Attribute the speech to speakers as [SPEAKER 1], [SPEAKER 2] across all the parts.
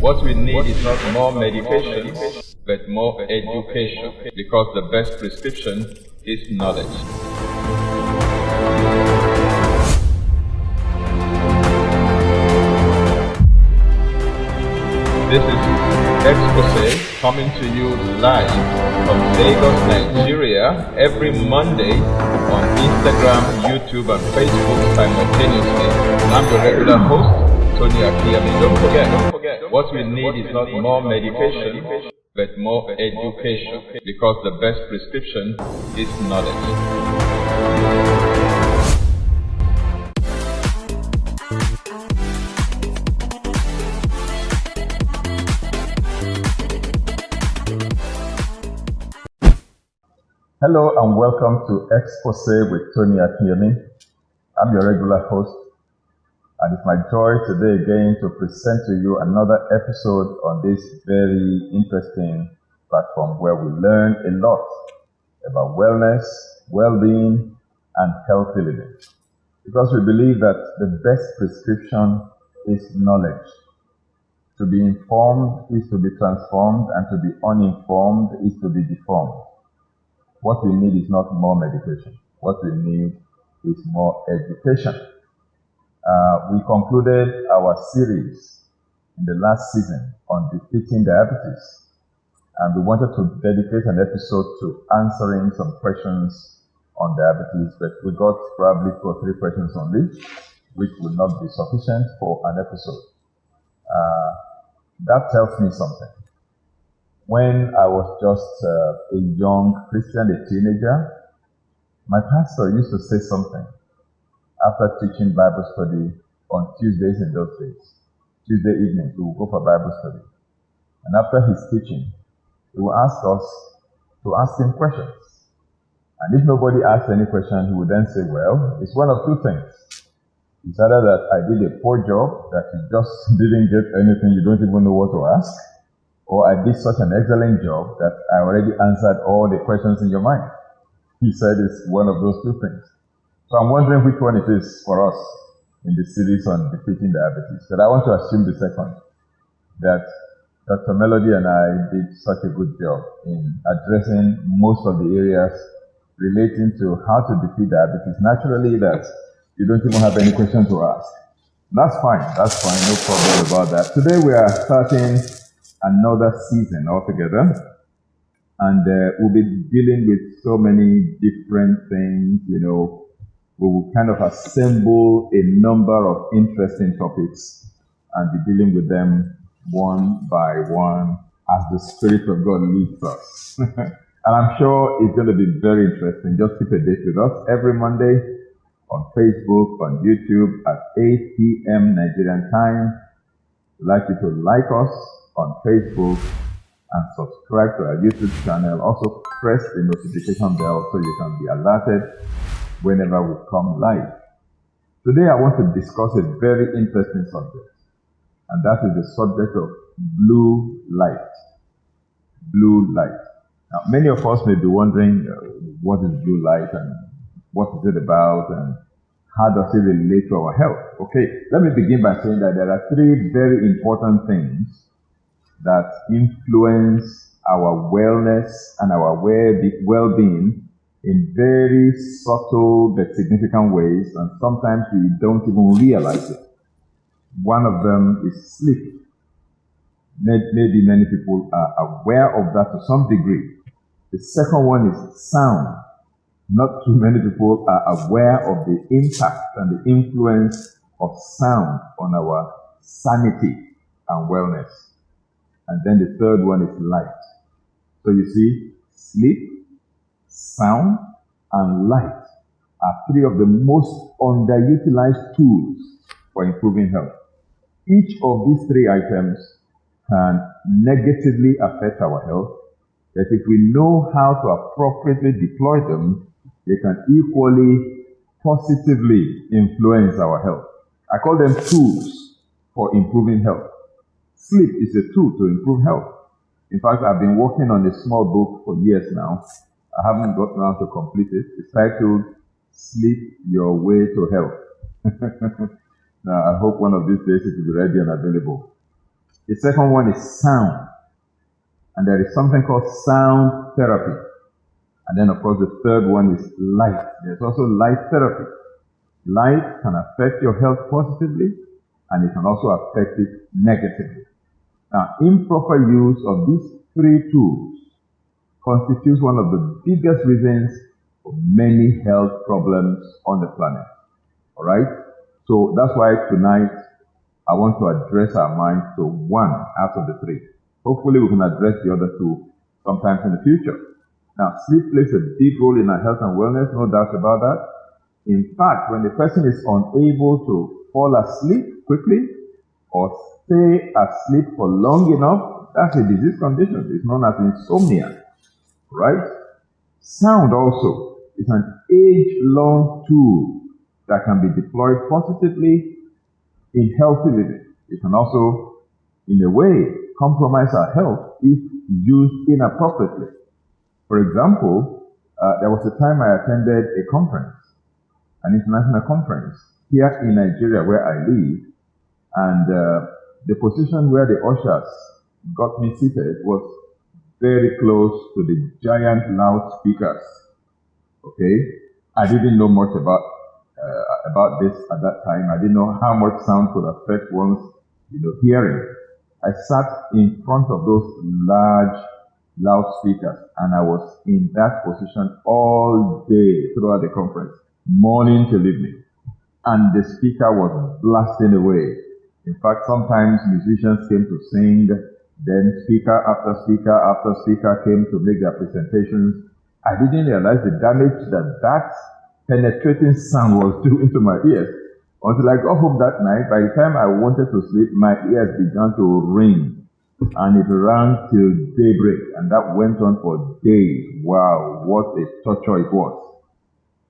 [SPEAKER 1] What we need is not more medication, but more education, because the best prescription is knowledge. This is Exposé coming to you live from Lagos, Nigeria, every Monday on Instagram, YouTube, and Facebook simultaneously. I'm the regular host, Tony Akinyemi. Don't forget, what we need is not more medication, but more education, because the best prescription is knowledge.
[SPEAKER 2] Hello and welcome to Exposé with Tony Akinyemi. I'm your regular host, and it's my joy today again to present to you another episode on this very interesting platform where we learn a lot about wellness, well-being, and healthy living. Because we believe that the best prescription is knowledge. To be informed is to be transformed, and to be uninformed is to be deformed. What we need is not more medication. What we need is more education. We concluded our series in the last season on defeating diabetes, and we wanted to dedicate an episode to answering some questions on diabetes, but we got probably 2 or 3 questions only, which would not be sufficient for an episode. That tells me something. When I was just a young Christian, a teenager, my pastor used to say something after teaching Bible study on Tuesdays in those days. Tuesday evenings, we would go for Bible study. And after his teaching, he would ask us to ask him questions. And if nobody asked any question, he would then say, well, it's one of 2 things. It's either that I did a poor job, that you just didn't get anything, you don't even know what to ask, or I did such an excellent job that I already answered all the questions in your mind. He said it's one of those 2 things. So I'm wondering which one it is for us in the series on defeating diabetes. But I want to assume the second, that Dr. Melody and I did such a good job in addressing most of the areas relating to how to defeat diabetes naturally, that you don't even have any question to ask. That's fine, no problem about that. Today we are starting another season altogether, and we'll be dealing with so many different things. We will kind of assemble a number of interesting topics and be dealing with them one by one as the Spirit of God leads us. And I'm sure it's going to be very interesting. Just keep a date with us every Monday on Facebook, on YouTube at 8 p.m. Nigerian time. We'd like you to like us on Facebook and subscribe to our YouTube channel. Also press the notification bell so you can be alerted whenever we come live. Today I want to discuss a very interesting subject, and that is the subject of blue light. Blue light. Now many of us may be wondering what is blue light and what is it about and how does it relate to our health? Okay, let me begin by saying that there are 3 very important things that influence our wellness and our well-being in very subtle but significant ways, and sometimes we don't even realize it. One of them is sleep. Maybe many people are aware of that to some degree. The second one is sound. Not too many people are aware of the impact and the influence of sound on our sanity and wellness. And then the third one is light. So you see, sleep, sound, and light are 3 of the most underutilized tools for improving health. Each of these 3 items can negatively affect our health, but if we know how to appropriately deploy them, they can equally positively influence our health. I call them tools for improving health. Sleep is a tool to improve health. In fact, I've been working on a small book for years now. I haven't gotten around to complete it. It's titled Sleep Your Way to Health. Now, I hope one of these days it will be ready and available. The second one is sound. And there is something called sound therapy. And then, of course, the third one is light. There's also light therapy. Light can affect your health positively, and it can also affect it negatively. Now, improper use of these three tools constitutes one of the biggest reasons for many health problems on the planet. All right? So that's why tonight I want to address our minds to one out of the three. Hopefully we can address the other two sometimes in the future. Now, sleep plays a big role in our health and wellness, no doubt about that. In fact, when the person is unable to fall asleep quickly or stay asleep for long enough, that's a disease condition. It's known as insomnia, right? Sound also is an age-long tool that can be deployed positively in healthy living. It can also, in a way, compromise our health if used inappropriately. For example, there was a time I attended a conference, an international conference, here in Nigeria where I live, and the position where the ushers got me seated was very close to the giant loudspeakers. Okay, I didn't know much about this at that time. I didn't know how much sound could affect one's hearing. I sat in front of those large loudspeakers, and I was in that position all day throughout the conference, morning till evening. And the speaker was blasting away. In fact, sometimes musicians came to sing, then speaker after speaker after speaker came to make their presentations. I didn't realize the damage that penetrating sound was doing to my ears until I got home that night. By the time I wanted to sleep, my ears began to ring, and it rang till daybreak, and that went on for days. Wow, what a torture it was.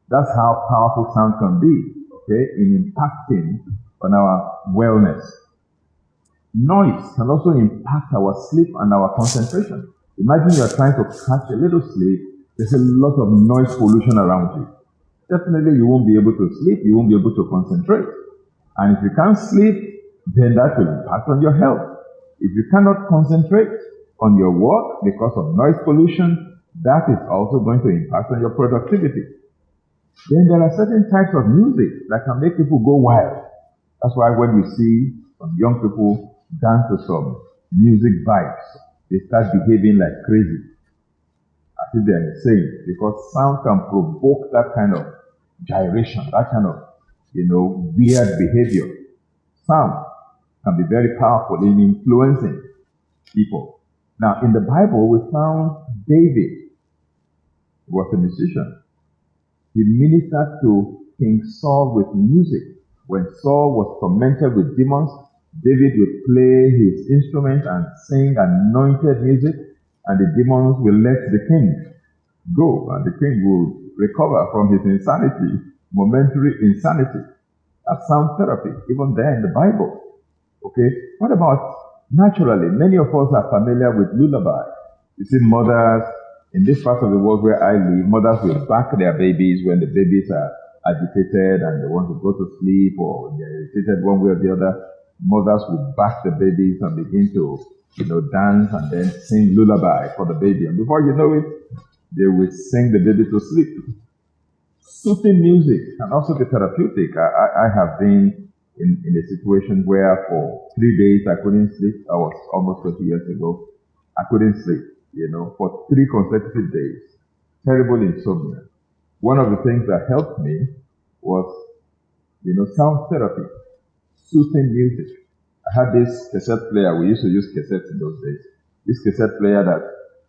[SPEAKER 2] That's how powerful sound can be, okay, in impacting on our wellness. Noise can also impact our sleep and our concentration. Imagine you're trying to catch a little sleep. There's a lot of noise pollution around you. Definitely you won't be able to sleep, you won't be able to concentrate. And if you can't sleep, then that will impact on your health. If you cannot concentrate on your work because of noise pollution, that is also going to impact on your productivity. Then there are certain types of music that can make people go wild. That's why when you see some young people dance to some music vibes, they start behaving like crazy, as if they're insane, because sound can provoke that kind of gyration, that kind of, weird behavior. Sound can be very powerful in influencing people. Now, in the Bible, we found David. He was a musician. He ministered to King Saul with music. When Saul was tormented with demons, David would play his instrument and sing anointed music, and the demons will let the king go, and the king will recover from his insanity, momentary insanity. That's sound therapy, even there in the Bible. Okay, what about naturally? Many of us are familiar with lullaby. You see, mothers in this part of the world where I live, mothers will back their babies when the babies are agitated and they want to go to sleep, or they're agitated one way or the other. Mothers will back the babies and begin to, dance and then sing lullaby for the baby. And before you know it, they will sing the baby to sleep. Soothing music can also be therapeutic. I have been in a situation where for 3 days I couldn't sleep. I was almost 20 years ago. I couldn't sleep, for 3 consecutive days. Terrible insomnia. One of the things that helped me was, sound therapy, soothing music. I had this cassette player. We used to use cassettes in those days. This cassette player that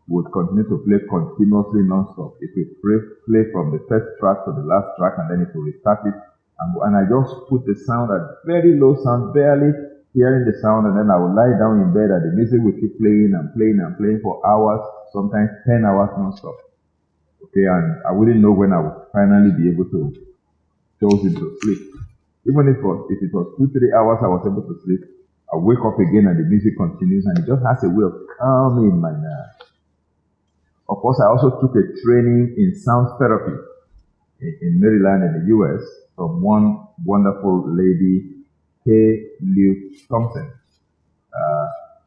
[SPEAKER 2] would continue to play continuously non-stop. It would play from the first track to the last track, and then it would restart it. And I just put the sound at very low sound, barely hearing the sound, and then I would lie down in bed and the music would keep playing and playing and playing for hours, sometimes 10 hours non-stop. Okay, and I wouldn't know when I would finally be able to doze into sleep. Even if it was 2-3 hours I was able to sleep, I wake up again and the music continues, and it just has a way of calming my nerves. Of course, I also took a training in sound therapy in Maryland in the U.S. from one wonderful lady, K. Luke Thompson.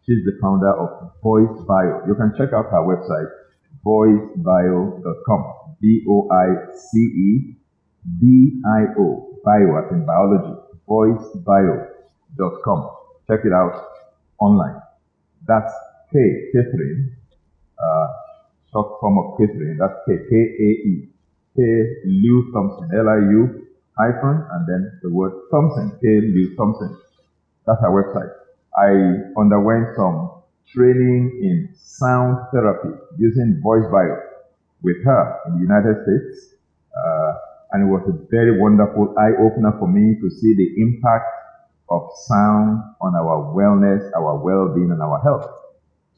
[SPEAKER 2] She's the founder of Voice Bio. You can check out her website, voicebio.com. VOICEBIO, bio as in biology, voicebio.com. Check it out online. That's Catherine, short form of Catherine. That's K-A-E. Liu Thompson, L-I-U hyphen, and then the word Thompson, Liu Thompson. That's our website. I underwent some training in sound therapy using Voice Bio with her in the United States. And it was a very wonderful eye-opener for me to see the impact of sound on our wellness, our well-being, and our health.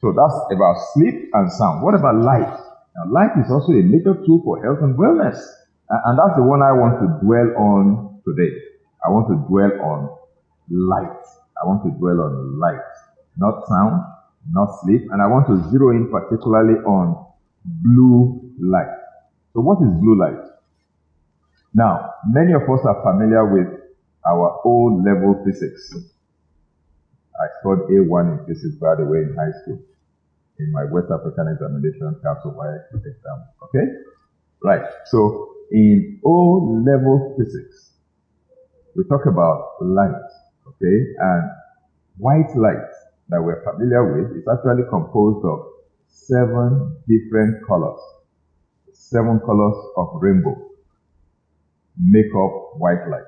[SPEAKER 2] So that's about sleep and sound. What about light? Now, light is also a major tool for health and wellness. And that's the one I want to dwell on today. I want to dwell on light. I want to dwell on light. Not sound, not sleep. And I want to zero in particularly on blue light. So what is blue light? Now, many of us are familiar with our O-level physics. I scored A1 in physics, by the way, in high school, in my West African examination, Castle-wide exam. Okay? Right. So, in O-level physics, we talk about light. Okay? And white light that we're familiar with is actually composed of 7 different colors. 7 colors of rainbow make up white light.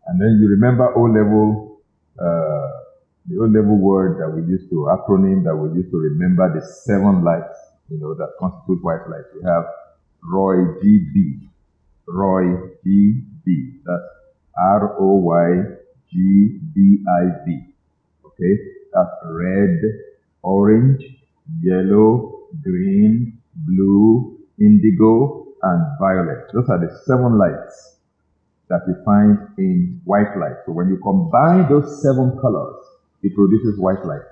[SPEAKER 2] And then you remember O-level, the O-level word that we used to, acronym that we used to remember the 7 lights, that constitute white light. We have ROY GB. ROY GB. That's ROYGBIV. Okay? That's red, orange, yellow, green, blue, indigo, and violet. Those are the 7 lights that you find in white light. So when you combine those 7 colors, it produces white light.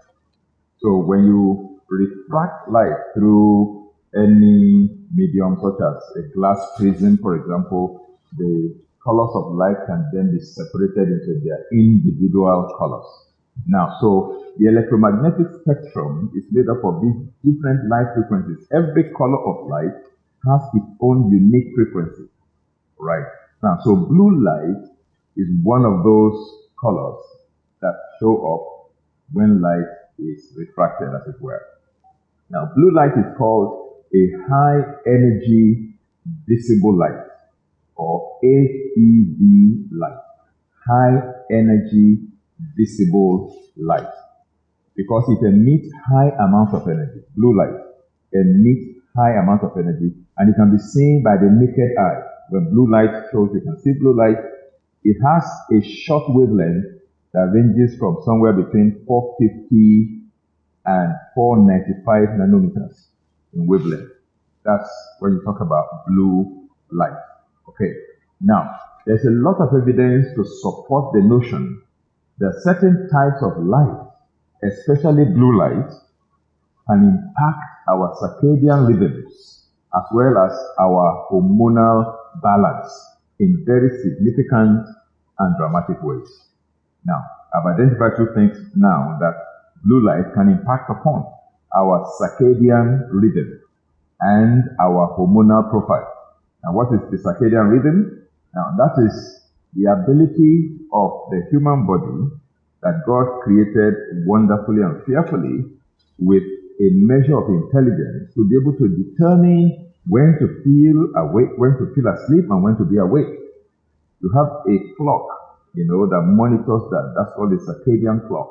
[SPEAKER 2] So when you refract light through any medium such as a glass prism, for example, the colors of light can then be separated into their individual colors. Now, so the electromagnetic spectrum is made up of these different light frequencies. Every color of light has its own unique frequency, right? Now, so blue light is one of those colors that show up when light is refracted, as it were. Now, blue light is called a high energy visible light, or HEV light, high energy visible light, because it emits high amounts of energy. Blue light emits high amounts of energy, and it can be seen by the naked eye. When blue light shows, you can see blue light. It has a short wavelength that ranges from somewhere between 450 and 495 nanometers in wavelength. That's when you talk about blue light. Okay. Now, there's a lot of evidence to support the notion that certain types of light, especially blue light, can impact our circadian rhythms as well as our hormonal balance in very significant and dramatic ways. Now, I've identified 2 things now that blue light can impact upon our circadian rhythm and our hormonal profile. Now, what is the circadian rhythm? Now, that is the ability of the human body that God created wonderfully and fearfully with a measure of intelligence to be able to determine when to feel awake, when to feel asleep, and when to be awake. You have a clock, that monitors that. That's called the circadian clock,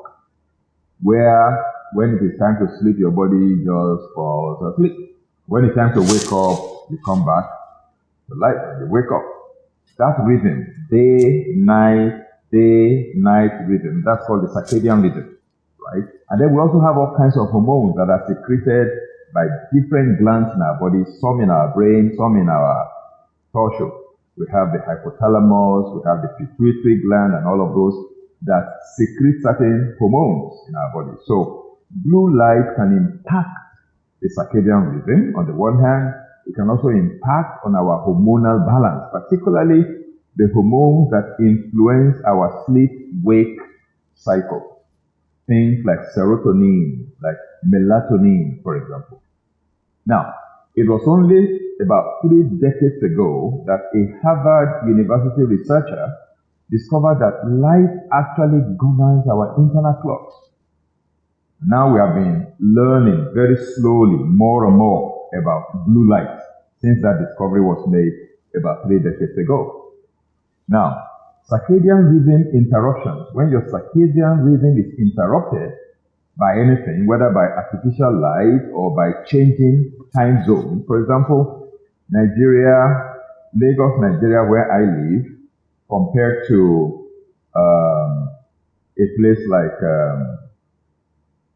[SPEAKER 2] where when it is time to sleep, your body just falls asleep. When it's time to wake up, you come back to light and you wake up. That rhythm, day, night rhythm, that's called the circadian rhythm, right? And then we also have all kinds of hormones that are secreted by different glands in our body, some in our brain, some in our torso. We have the hypothalamus, we have the pituitary gland, and all of those that secrete certain hormones in our body. So blue light can impact the circadian rhythm on the one hand. It can also impact on our hormonal balance, particularly the hormones that influence our sleep-wake cycle. things like serotonin, like melatonin, for example. Now, it was only about 3 decades ago that a Harvard University researcher discovered that light actually governs our internal clocks. Now we have been learning very slowly more and more about blue light since that discovery was made about 3 decades ago. Now, circadian rhythm interruptions. When your circadian rhythm is interrupted by anything, whether by artificial light or by changing time zone. For example, Lagos, Nigeria, where I live, compared to a place like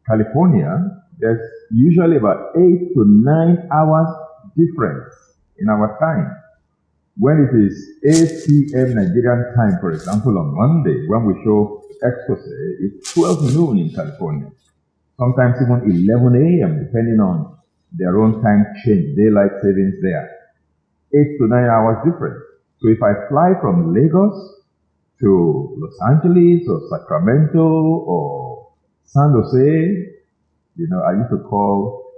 [SPEAKER 2] California, there's usually about 8 to 9 hours difference in our time. When it is 8 p.m. Nigerian time, for example, on Monday, when we show Exposé, it's 12 noon in California. Sometimes even 11 a.m., depending on their own time change, daylight savings there. 8 to 9 hours difference. So if I fly from Lagos to Los Angeles or Sacramento or San Jose, I used to call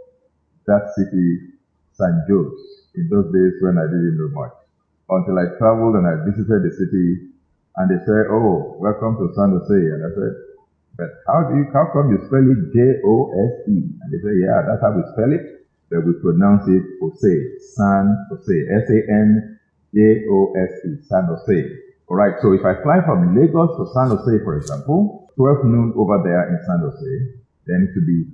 [SPEAKER 2] that city San Jose in those days when I didn't know much. Until I traveled and I visited the city, and they said, "Oh, welcome to San Jose." And I said, "But how come you spell it Jose?" And they said, "Yeah, that's how we spell it, but we pronounce it Jose, San Jose, Sanjose, San Jose." All right, so if I fly from Lagos to San Jose, for example, 12 noon over there in San Jose, then it would be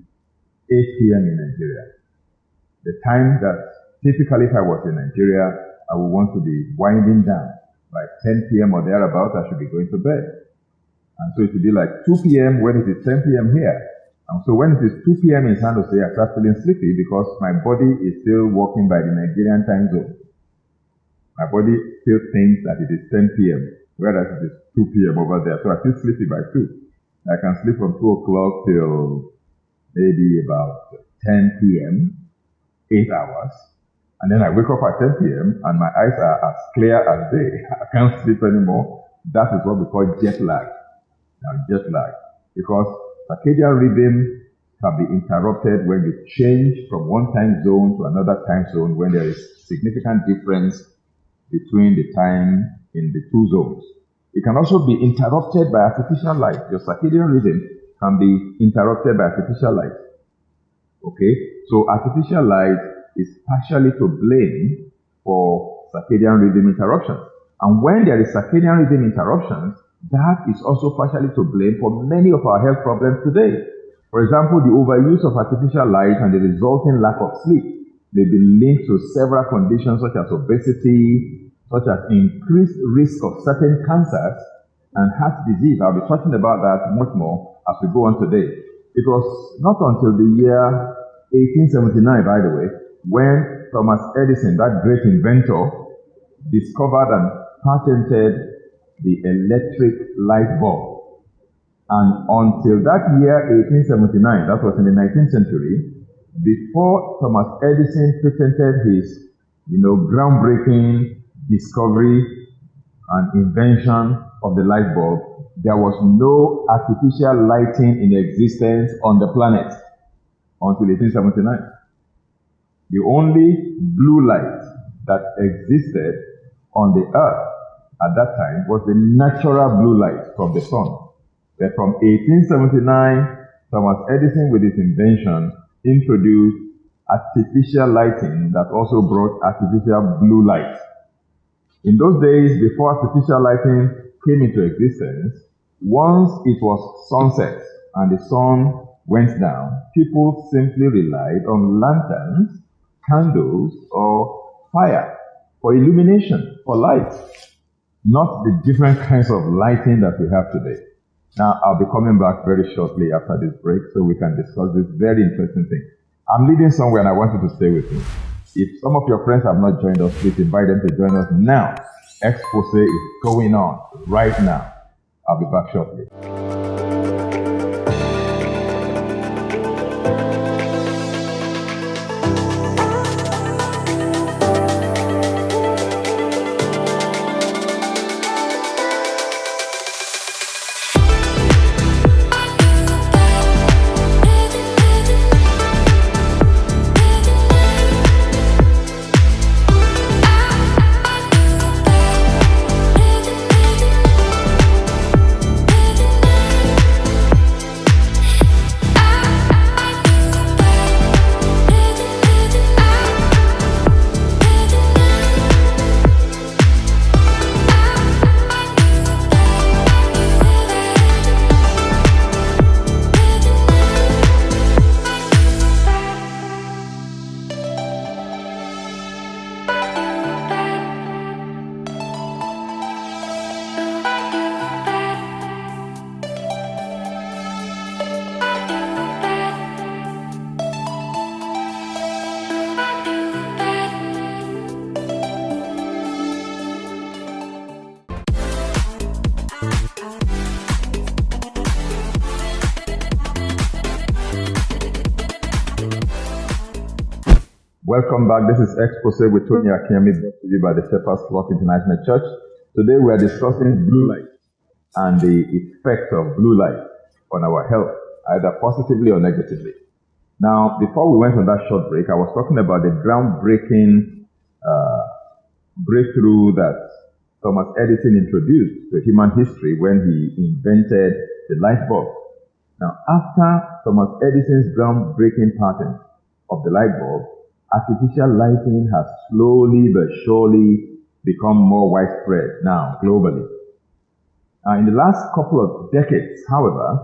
[SPEAKER 2] 8 p.m. in Nigeria. The time that typically if I was in Nigeria, I would want to be winding down. By 10 p.m. or thereabout, I should be going to bed. And so it would be like 2 p.m. when it is 10 p.m. here. And so when it is 2 p.m. in San Jose, I start feeling sleepy because my body is still working by the Nigerian time zone. My body still thinks that it is 10 p.m., whereas it is 2 p.m. over there. So I feel sleepy by 2. I can sleep from 2 o'clock till maybe about 10 p.m., 8 hours. And then I wake up at 10 p.m. and my eyes are as clear as day. I can't sleep anymore. That is what we call jet lag. Now, jet lag. Because circadian rhythm can be interrupted when you change from one time zone to another time zone when there is significant difference between the time in the two zones. It can also be interrupted by artificial light. Your circadian rhythm can be interrupted by artificial light. Okay? So artificial light is partially to blame for circadian rhythm interruptions. And when there is circadian rhythm interruptions, that is also partially to blame for many of our health problems today. For example, the overuse of artificial light and the resulting lack of sleep may be linked to several conditions such as obesity, such as increased risk of certain cancers and heart disease. I'll be talking about that much more as we go on today. It was not until the year 1879, by the way, when Thomas Edison, that great inventor, discovered and patented the electric light bulb. And until that year, 1879, that was in the 19th century, before Thomas Edison patented his, groundbreaking discovery and invention of the light bulb, there was no artificial lighting in existence on the planet until 1879. The only blue light that existed on the earth at that time was the natural blue light from the sun. But from 1879, Thomas Edison, with his invention, introduced artificial lighting that also brought artificial blue light. In those days, before artificial lighting came into existence, once it was sunset and the sun went down, people simply relied on lanterns, candles, or fire for illumination, for light, not the different kinds of lighting that we have today. Now, I'll be coming back very shortly after this break so we can discuss this very interesting thing. I'm leading somewhere and I want you to stay with me. If some of your friends have not joined us, please invite them to join us now. Exposé is going on right now. I'll be back shortly. Welcome back. This is Exposé with Tony Akinyemi, brought to you by the Shepherd's Flock International Church. Today we are discussing blue light and the effect of blue light on our health, either positively or negatively. Now, before we went on that short break, I was talking about the groundbreaking breakthrough that Thomas Edison introduced to human history when he invented the light bulb. Now, after Thomas Edison's groundbreaking patent of the light bulb, artificial lighting has slowly but surely become more widespread now globally. In the last couple of decades, however,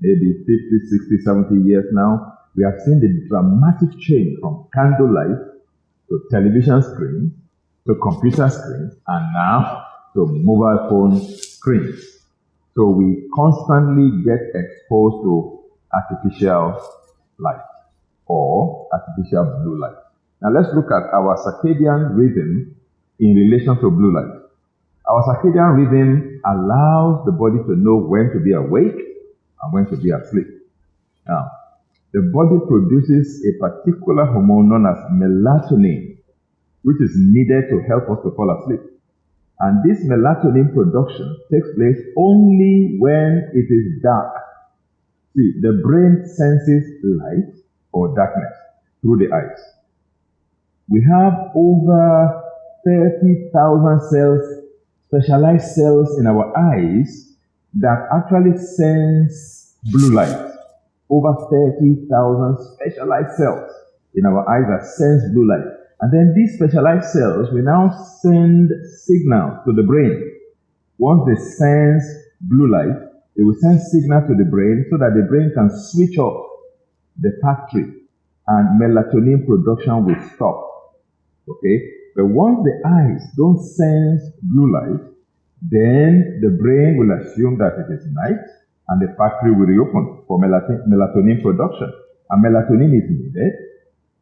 [SPEAKER 2] maybe 50, 60, 70 years now, we have seen the dramatic change from candlelight to television screens to computer screens and now to mobile phone screens. So we constantly get exposed to artificial light or artificial blue light. Now let's look at our circadian rhythm in relation to blue light. Our circadian rhythm allows the body to know when to be awake and when to be asleep. Now, the body produces a particular hormone known as melatonin, which is needed to help us to fall asleep. And this melatonin production takes place only when it is dark. See, the brain senses light or darkness through the eyes. We have over 30,000 cells, specialized cells in our eyes that actually sense blue light. Over 30,000 specialized cells in our eyes that sense blue light. And then these specialized cells will now send signals to the brain. Once they sense blue light, they will send signal to the brain so that the brain can switch off the factory and melatonin production will stop. Okay? But once the eyes don't sense blue light, then the brain will assume that it is night and the factory will reopen for melatonin production. And melatonin is needed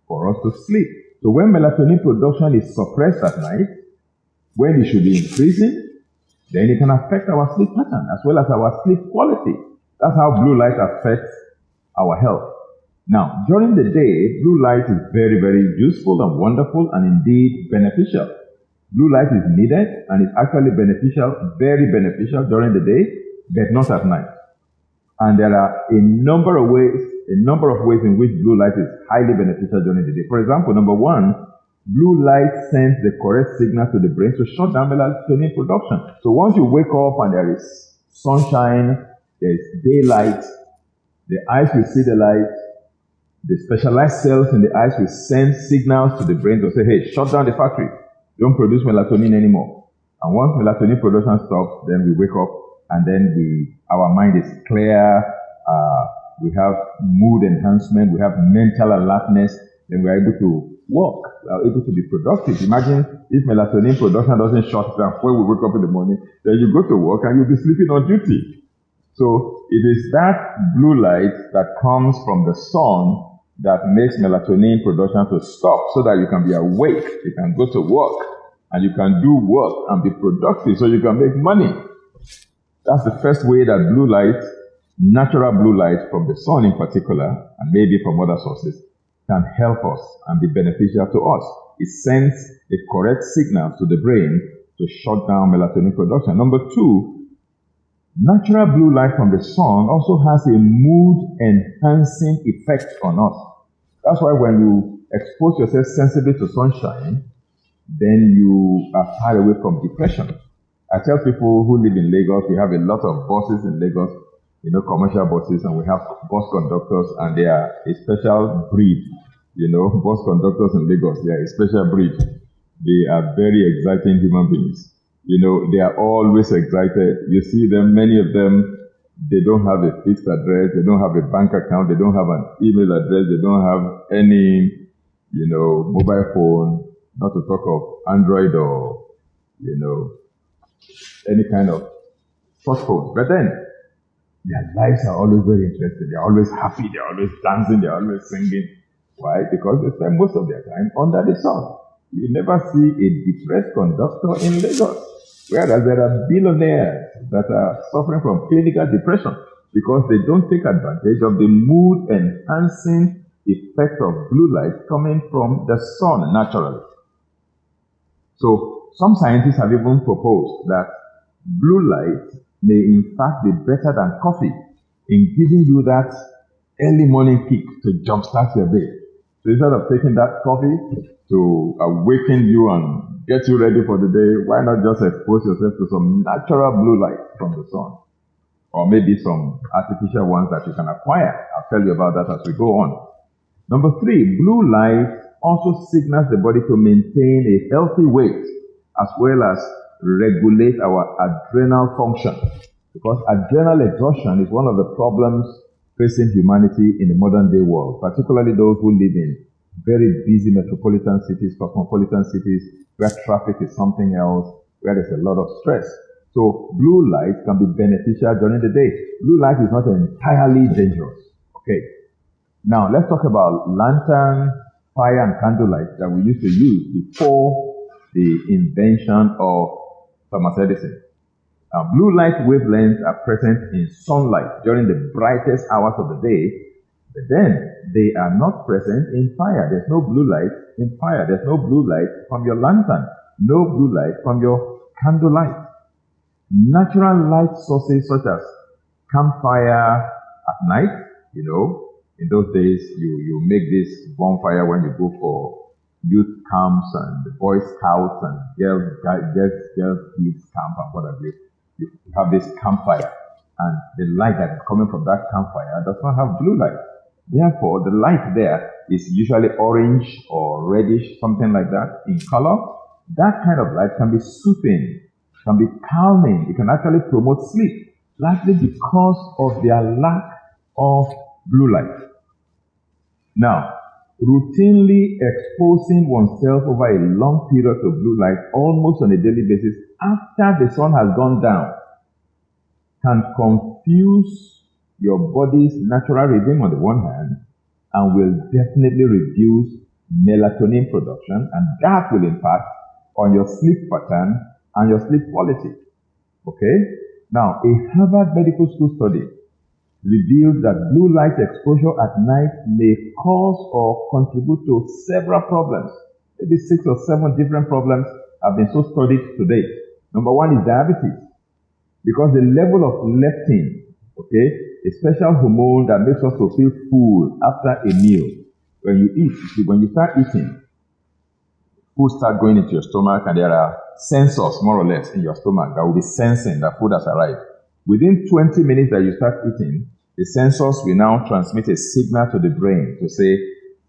[SPEAKER 2] for us to sleep. So when melatonin production is suppressed at night, when it should be increasing, then it can affect our sleep pattern as well as our sleep quality. That's how blue light affects our health. Now, during the day, blue light is very, very useful and wonderful and indeed beneficial. Blue light is needed and it's actually beneficial, very beneficial during the day, but not at night. And there are a number of ways in which blue light is highly beneficial during the day. For example, number one, blue light sends the correct signal to the brain to shut down melatonin production. So once you wake up and there is sunshine, there is daylight, the eyes will see the light, the specialized cells in the eyes will send signals to the brain to say, hey, shut down the factory. Don't produce melatonin anymore. And once melatonin production stops, then we wake up and then our mind is clear. We have mood enhancement. We have mental alertness. Then we are able to work. We are able to be productive. Imagine if melatonin production doesn't shut down when we wake up in the morning, then you go to work and you'll be sleeping on duty. So it is that blue light that comes from the sun that makes melatonin production to stop so that you can be awake, you can go to work, and you can do work and be productive so you can make money. That's the first way that blue light, natural blue light from the sun in particular, and maybe from other sources, can help us and be beneficial to us. It sends the correct signals to the brain to shut down melatonin production. Number two, natural blue light from the sun also has a mood-enhancing effect on us. That's why when you expose yourself sensibly to sunshine, then you are far away from depression. I tell people who live in Lagos, we have a lot of buses in Lagos, commercial buses, and we have bus conductors, and they are a special breed. Bus conductors in Lagos, they are a special breed. They are very exciting human beings. They are always excited. You see them, many of them, they don't have a fixed address, they don't have a bank account, they don't have an email address, they don't have any, mobile phone, not to talk of Android or, any kind of touch phone. But then, their lives are always very interesting. They're always happy, they're always dancing, they're always singing. Why? Because they spend most of their time under the sun. You never see a depressed conductor in Lagos. Whereas there are billionaires that are suffering from clinical depression because they don't take advantage of the mood-enhancing effect of blue light coming from the sun naturally. So some scientists have even proposed that blue light may in fact be better than coffee in giving you that early morning kick to jumpstart your day. So instead of taking that coffee to awaken you and get you ready for the day, why not just expose yourself to some natural blue light from the sun? Or maybe some artificial ones that you can acquire. I'll tell you about that as we go on. Number 3, blue light also signals the body to maintain a healthy weight as well as regulate our adrenal function. Because adrenal exhaustion is one of the problems facing humanity in the modern day world, particularly those who live in very busy metropolitan cities, cosmopolitan cities, where traffic is something else, where there's a lot of stress. So blue light can be beneficial during the day. Blue light is not entirely dangerous. Okay. Now let's talk about lantern, fire, and candlelight that we used to use before the invention of Thomas Edison. Blue light wavelengths are present in sunlight during the brightest hours of the day, but then they are not present in fire. There's no blue light in fire. There's no blue light from your lantern. No blue light from your candlelight. Natural light sources such as campfire at night, in those days you make this bonfire when you go for youth camps and the Boy Scouts and girls kids camp and whatever. You have this campfire, and the light that is coming from that campfire does not have blue light. Therefore, the light there is usually orange or reddish, something like that in color. That kind of light can be soothing, can be calming. It can actually promote sleep, largely because of their lack of blue light. Now, routinely exposing oneself over a long period to blue light almost on a daily basis after the sun has gone down can confuse your body's natural rhythm on the one hand and will definitely reduce melatonin production, and that will impact on your sleep pattern and your sleep quality. Okay? Now, a Harvard Medical School study revealed that blue light exposure at night may cause or contribute to several problems. Maybe 6 or 7 different problems have been so studied to date. Number 1 is diabetes, because the level of leptin, a special hormone that makes us to feel full after a meal. When you eat, when you start eating, food start going into your stomach, and there are sensors, more or less, in your stomach that will be sensing that food has arrived. Within 20 minutes that you start eating, the sensors will now transmit a signal to the brain to say,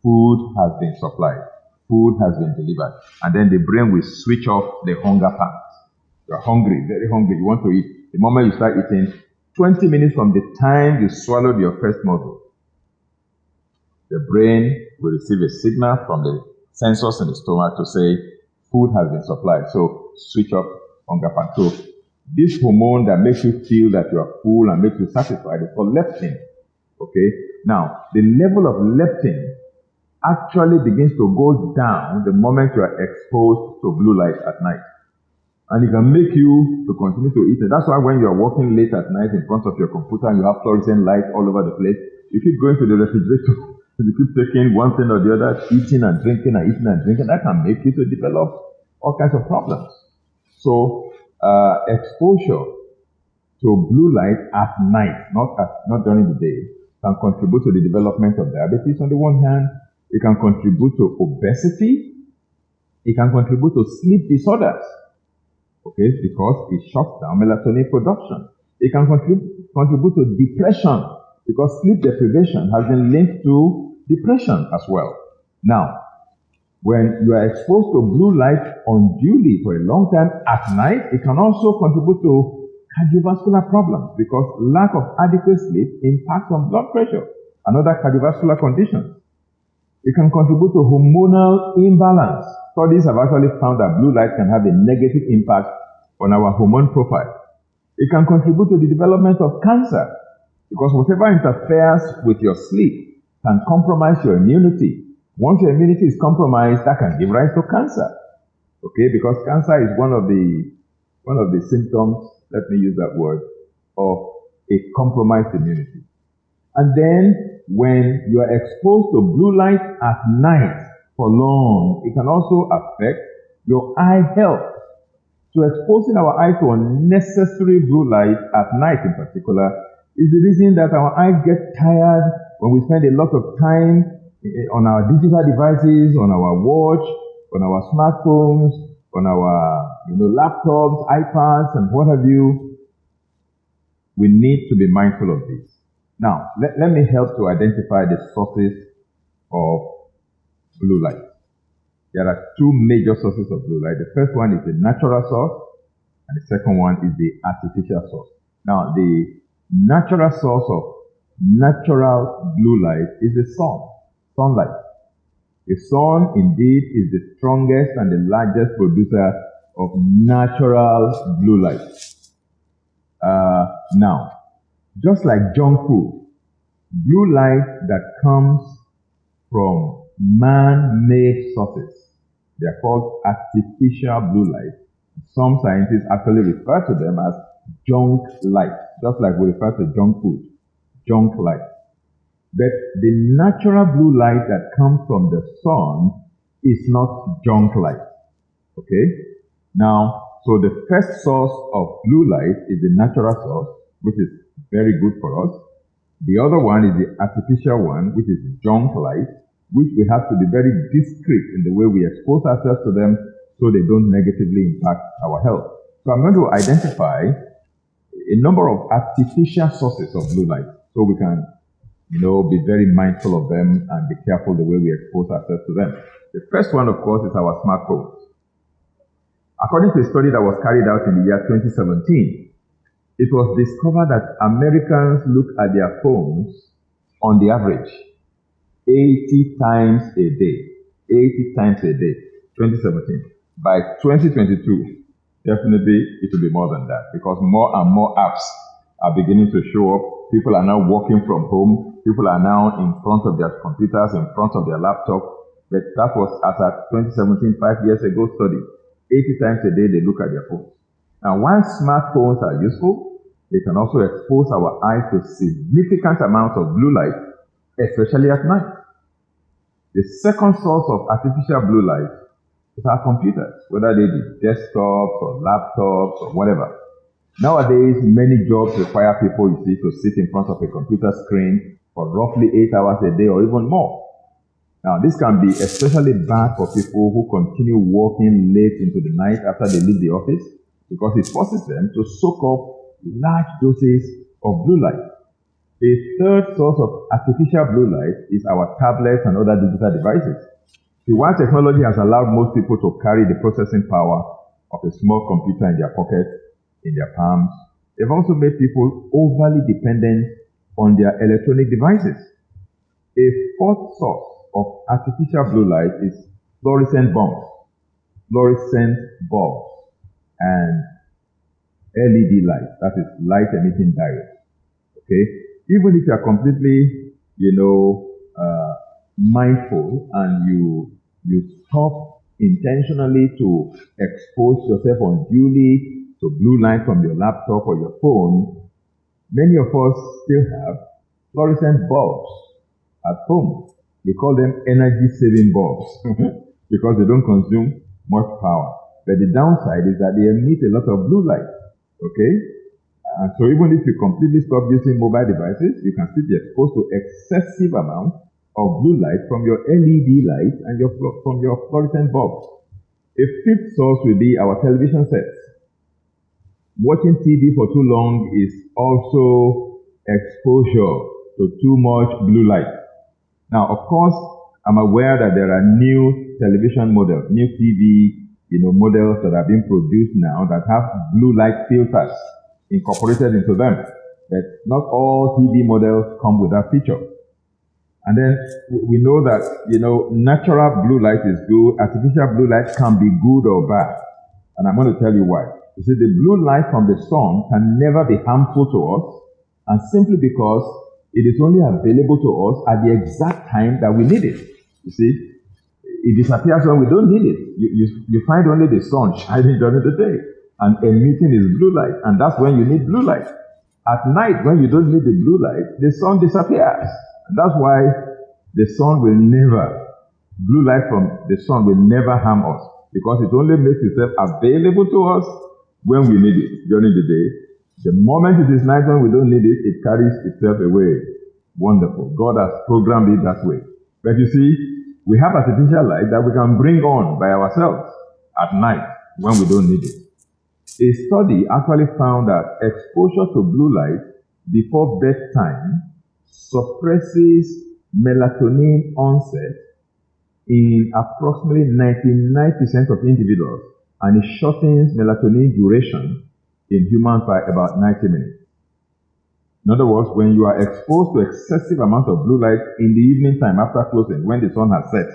[SPEAKER 2] food has been supplied, food has been delivered. And then the brain will switch off the hunger part. You're hungry, very hungry, you want to eat. The moment you start eating, 20 minutes from the time you swallowed your first mouthful, the brain will receive a signal from the sensors in the stomach to say, food has been supplied. So switch off hunger part. So this hormone that makes you feel that you are full and makes you satisfied is called leptin. Okay? Now, the level of leptin actually begins to go down the moment you are exposed to blue light at night. And it can make you to continue to eat it. That's why when you are working late at night in front of your computer and you have fluorescent light all over the place, you keep going to the refrigerator and you keep taking one thing or the other, eating and drinking and eating and drinking. That can make you to develop all kinds of problems. So, exposure to blue light at night, not during the day, can contribute to the development of diabetes on the one hand. It can contribute to obesity. It can contribute to sleep disorders. Okay, because it shuts down melatonin production. It can contribute to depression, because sleep deprivation has been linked to depression as well. Now, when you are exposed to blue light unduly for a long time at night, it can also contribute to cardiovascular problems, because lack of adequate sleep impacts on blood pressure and other cardiovascular conditions. It can contribute to hormonal imbalance. Studies have actually found that blue light can have a negative impact on our hormone profile. It can contribute to the development of cancer, because whatever interferes with your sleep can compromise your immunity. Once your immunity is compromised, that can give rise to cancer. Okay, because cancer is one of the symptoms, let me use that word, of a compromised immunity. And then when you are exposed to blue light at night for long, it can also affect your eye health. So exposing our eyes to unnecessary blue light at night in particular is the reason that our eyes get tired when we spend a lot of time on our digital devices, on our watch, on our smartphones, on our laptops, iPads, and what have you. We need to be mindful of this. Now, let me help to identify the sources of blue light. There are two major sources of blue light. The first one is the natural source, and the second one is the artificial source. Now, the natural source of natural blue light is the sunlight. The sun, indeed, is the strongest and the largest producer of natural blue light. Now, just like junk food, blue light that comes from man-made sources, they are called artificial blue light. Some scientists actually refer to them as junk light, just like we refer to junk food, junk light. But the natural blue light that comes from the sun is not junk light. Okay? Now, so the first source of blue light is the natural source, which is very good for us. The other one is the artificial one, which is junk light, which we have to be very discreet in the way we expose ourselves to them so they don't negatively impact our health. So I'm going to identify a number of artificial sources of blue light so we can, be very mindful of them and be careful the way we expose ourselves to them. The first one, of course, is our smartphones. According to a study that was carried out in the year 2017, it was discovered that Americans look at their phones on the average 80 times a day. 80 times a day. 2017. By 2022, definitely it will be more than that because more and more apps are beginning to show up. People are now working from home. People are now in front of their computers, in front of their laptop. But that was as at 2017, 5 years ago study. 80 times a day they look at their phones. Now, while smartphones are useful, they can also expose our eyes to significant amounts of blue light, especially at night. The second source of artificial blue light is our computers, whether they be desktops or laptops or whatever. Nowadays, many jobs require people, to sit in front of a computer screen for roughly 8 hours a day or even more. Now, this can be especially bad for people who continue working late into the night after they leave the office because it forces them to soak up large doses of blue light. A third source of artificial blue light is our tablets and other digital devices. See, while technology has allowed most people to carry the processing power of a small computer in their pockets, in their palms, they've also made people overly dependent on their electronic devices. A fourth source of artificial blue light is fluorescent bulbs, and LED light, that is light emitting diodes. Okay? Even if you are completely, mindful and you stop intentionally to expose yourself unduly to blue light from your laptop or your phone, many of us still have fluorescent bulbs at home. We call them energy-saving bulbs because they don't consume much power. But the downside is that they emit a lot of blue light. Okay? And so even if you completely stop using mobile devices, you can still be exposed to excessive amounts of blue light from your LED light and from your fluorescent bulbs. A fifth source will be our television sets. Watching TV for too long is also exposure to too much blue light. Now, of course, I'm aware that there are new television models, new TV, models that are being produced now that have blue light filters incorporated into them. But not all TV models come with that feature. And then we know that, natural blue light is good. Artificial blue light can be good or bad. And I'm going to tell you why. You see, the blue light from the sun can never be harmful to us, and simply because it is only available to us at the exact time that we need it. You see, it disappears when we don't need it. You find only the sun shining during the day and emitting its blue light, and that's when you need blue light. At night, when you don't need the blue light, the sun disappears, And that's why blue light from the sun will never harm us, because it only makes itself available to us when we need it during the day. The moment it is night when we don't need it, it carries itself away. Wonderful. God has programmed it that way. But you see, we have artificial light that we can bring on by ourselves at night when we don't need it. A study actually found that exposure to blue light before bedtime suppresses melatonin onset in approximately 99% of individuals, and it shortens melatonin duration in humans by about 90 minutes. In other words, when you are exposed to excessive amount of blue light in the evening time after closing, when the sun has set,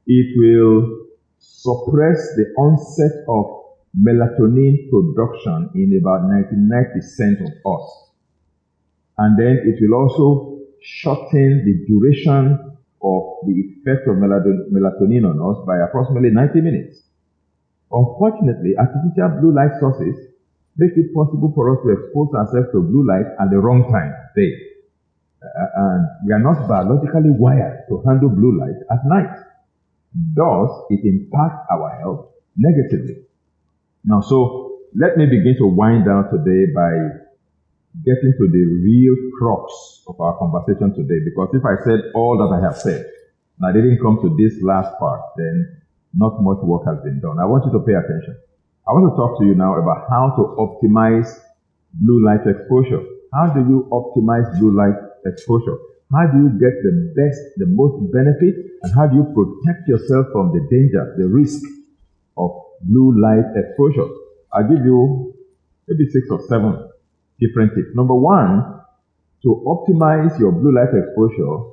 [SPEAKER 2] it will suppress the onset of melatonin production in about 99% of us. And then it will also shorten the duration of the effect of melatonin on us by approximately 90 minutes. Unfortunately, artificial blue light sources make it possible for us to expose ourselves to blue light at the wrong time of day. And we are not biologically wired to handle blue light at night. Thus, it impacts our health negatively. Now, so let me begin to wind down today by getting to the real crux of our conversation today. Because if I said all that I have said, and I didn't come to this last part, then not much work has been done. I want you to pay attention. I want to talk to you now about how to optimize blue light exposure. How do you optimize blue light exposure? How do you get the best, the most benefit, and how do you protect yourself from the danger, the risk of blue light exposure? I'll give you maybe 6 or 7 different tips. Number 1, to optimize your blue light exposure,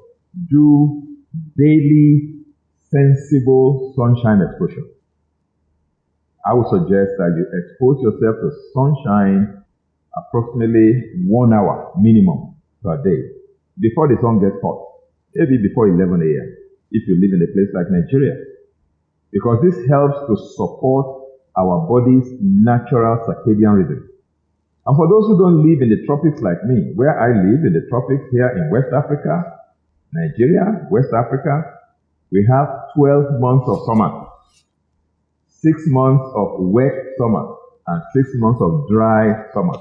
[SPEAKER 2] do daily sensible sunshine exposure. I would suggest that you expose yourself to sunshine approximately 1 hour minimum per day before the sun gets hot, maybe before 11 a.m. if you live in a place like Nigeria, because this helps to support our body's natural circadian rhythm. And for those who don't live in the tropics like me, where I live in the tropics here in West Africa, Nigeria, West Africa, we have 12 months of summer, 6 months of wet summer, and 6 months of dry summer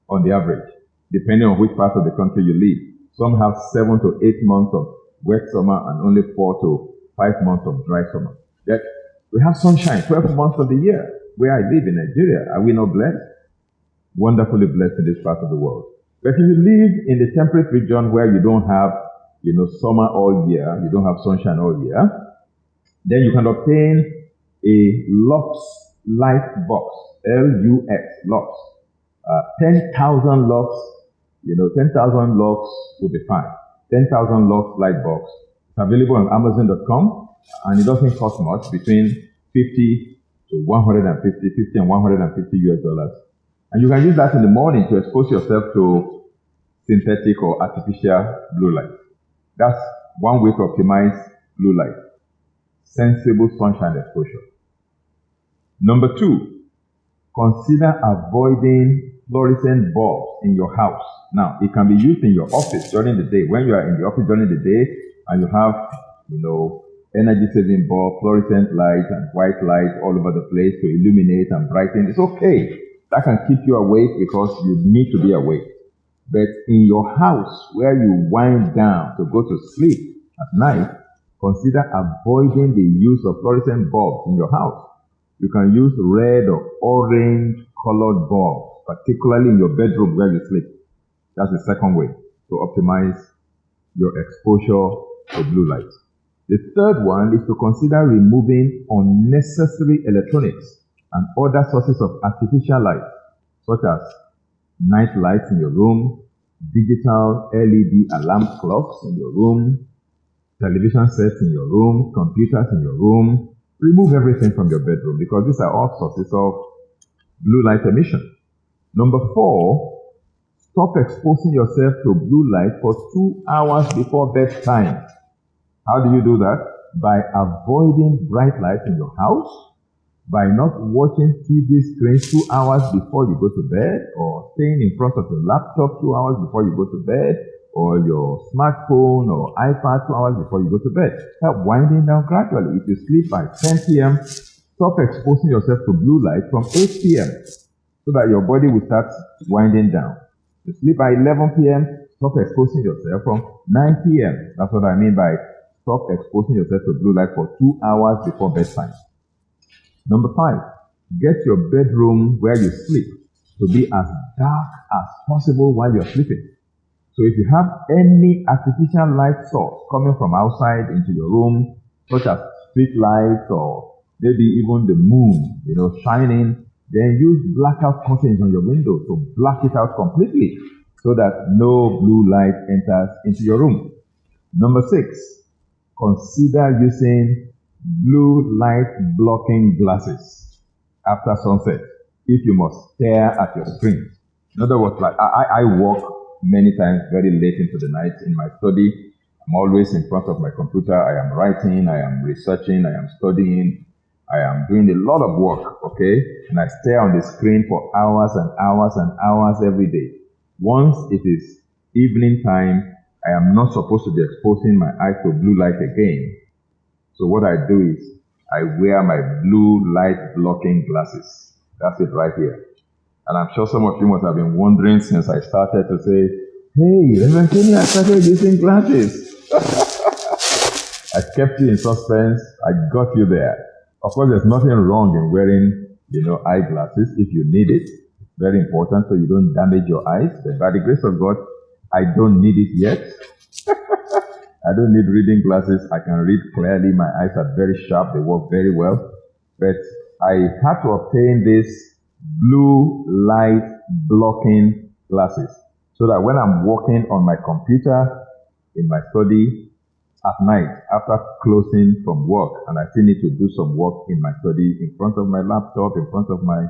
[SPEAKER 2] on the average, depending on which part of the country you live. Some have 7 to 8 months of wet summer and only 4 to 5 months of dry summer. Yet we have sunshine 12 months of the year where I live in Nigeria. Are we not blessed? Wonderfully blessed in this part of the world. But if you live in the temperate region where you don't have, summer all year, you don't have sunshine all year, then you can obtain a Lux light box, L-U-X, Lux. 10,000 Lux, 10,000 Lux will be fine. 10,000 Lux light box. It's available on Amazon.com, and it doesn't cost much, between 50 to 150, 50 and 150 US dollars. And you can use that in the morning to expose yourself to synthetic or artificial blue light. That's one way to optimize blue light. Sensible sunshine exposure. Number 2, consider avoiding fluorescent bulbs in your house. Now, it can be used in your office during the day. When you are in the office during the day and you have, energy-saving bulb, fluorescent light and white light all over the place to illuminate and brighten, it's okay. That can keep you awake because you need to be awake. But in your house, where you wind down to go to sleep at night, consider avoiding the use of fluorescent bulbs in your house. You can use red or orange colored bulbs, particularly in your bedroom where you sleep. That's the second way to optimize your exposure to blue light. The third one is to consider removing unnecessary electronics and other sources of artificial light, such as night lights in your room, digital LED alarm clocks in your room, television sets in your room, computers in your room. Remove everything from your bedroom because these are all sources of blue light emission. Number 4, stop exposing yourself to blue light for 2 hours before bedtime. How do you do that? By avoiding bright lights in your house, by not watching TV screens 2 hours before you go to bed, or staying in front of your laptop 2 hours before you go to bed, or your smartphone or iPad 2 hours before you go to bed. Start winding down gradually. If you sleep by 10 p.m., stop exposing yourself to blue light from 8 p.m. so that your body will start winding down. You sleep by 11 p.m., stop exposing yourself from 9 p.m. That's what I mean by stop exposing yourself to blue light for 2 hours before bedtime. Number 5, get your bedroom where you sleep to be as dark as possible while you're sleeping. So if you have any artificial light source coming from outside into your room, such as street lights or maybe even the moon, shining, then use blackout curtains on your window to black it out completely so that no blue light enters into your room. Number 6, consider using blue light blocking glasses after sunset if you must stare at your screen. In other words, like I work many times very late into the night in my study. I'm always in front of my computer. I am writing, I am researching, I am studying, I am doing a lot of work, okay? And I stare on the screen for hours and hours and hours every day. Once it is evening time, I am not supposed to be exposing my eyes to blue light again. So what I do is I wear my blue light blocking glasses. That's it right here. And I'm sure some of you must have been wondering since I started to say, hey, Rev Tony, I started using glasses. I kept you in suspense. I got you there. Of course, there's nothing wrong in wearing, eyeglasses if you need it. It's very important so you don't damage your eyes. But by the grace of God, I don't need it yet. I don't need reading glasses. I can read clearly. My eyes are very sharp. They work very well. But I had to obtain this blue light blocking glasses so that when I'm working on my computer in my study at night after closing from work and I still need to do some work in my study in front of my laptop, in front of my,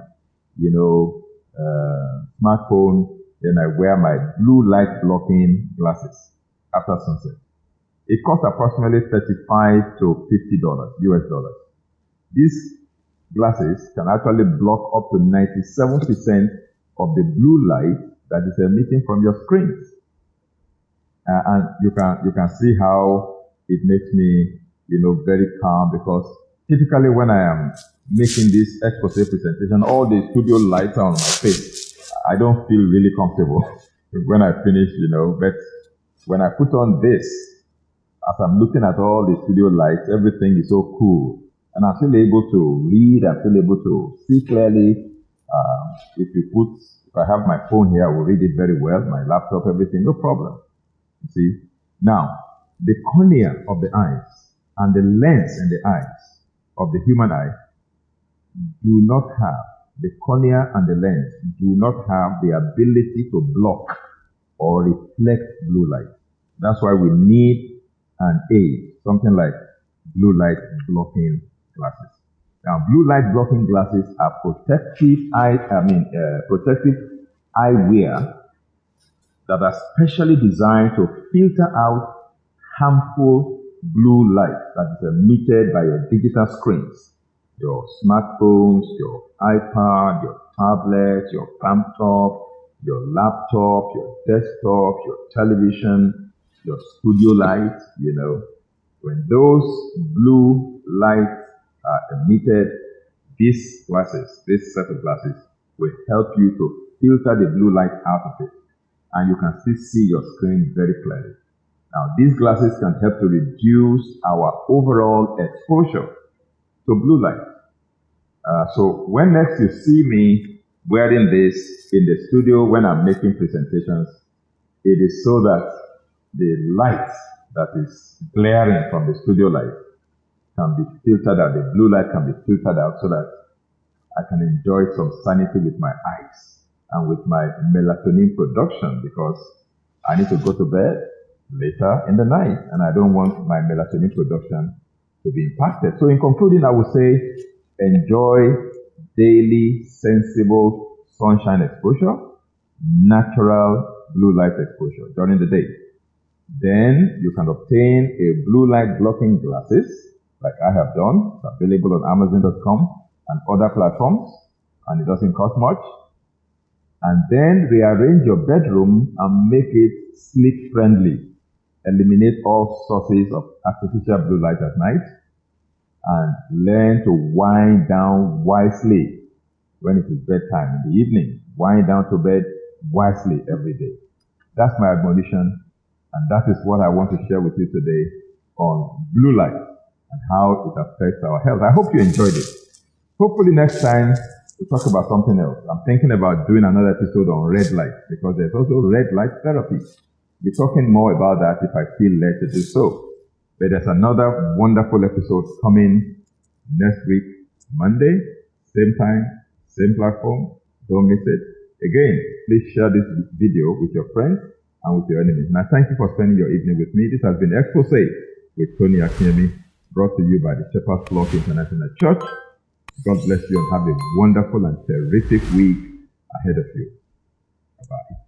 [SPEAKER 2] smartphone, then I wear my blue light blocking glasses after sunset. It costs approximately $35 to $50 US dollars. These glasses can actually block up to 97% of the blue light that is emitting from your screens. And you can see how it makes me, very calm, because typically when I am making this Exposé presentation, all the studio lights are on my face. I don't feel really comfortable when I finish, but when I put on this, as I'm looking at all the studio lights, everything is so cool. And I'm still able to read, I'm still able to see clearly. If I have my phone here, I will read it very well, my laptop, everything, no problem. You see? Now, the cornea of the eyes and the lens in the eyes of the human eye do not have, the cornea and the lens do not have the ability to block or reflect blue light. That's why we need an aid, something like blue light blocking glasses. Now, blue light blocking glasses are protective eyewear that are specially designed to filter out harmful blue light that is emitted by your digital screens, your smartphones, your iPad, your tablet, your laptop, your desktop, your television, your studio lights, When those blue lights are emitted, this set of glasses, will help you to filter the blue light out of it. And you can still see your screen very clearly. Now, these glasses can help to reduce our overall exposure to blue light. So when next you see me wearing this in the studio when I'm making presentations, it is so that the light that is glaring from the studio light can be filtered out, the blue light can be filtered out so that I can enjoy some sanity with my eyes and with my melatonin production, because I need to go to bed later in the night and I don't want my melatonin production to be impacted. So in concluding, I would say enjoy daily sensible sunshine exposure, natural blue light exposure during the day. Then you can obtain a blue light blocking glasses like I have done. It's available on Amazon.com and other platforms, and it doesn't cost much. And then rearrange your bedroom and make it sleep friendly. Eliminate all sources of artificial blue light at night and learn to wind down wisely when it is bedtime in the evening. Wind down to bed wisely every day. That's my admonition, and that is what I want to share with you today on blue light and how it affects our health. I hope you enjoyed it. Hopefully next time we'll talk about something else. I'm thinking about doing another episode on red light because there's also red light therapy. We'll be talking more about that if I feel led to do so. But there's another wonderful episode coming next week, Monday, same time, same platform. Don't miss it. Again, please share this video with your friends and with your enemies. And I thank you for spending your evening with me. This has been Exposé with Tony Akinyemi, brought to you by the Shepherd's Flock International Church. God bless you and have a wonderful and terrific week ahead of you. Bye-bye.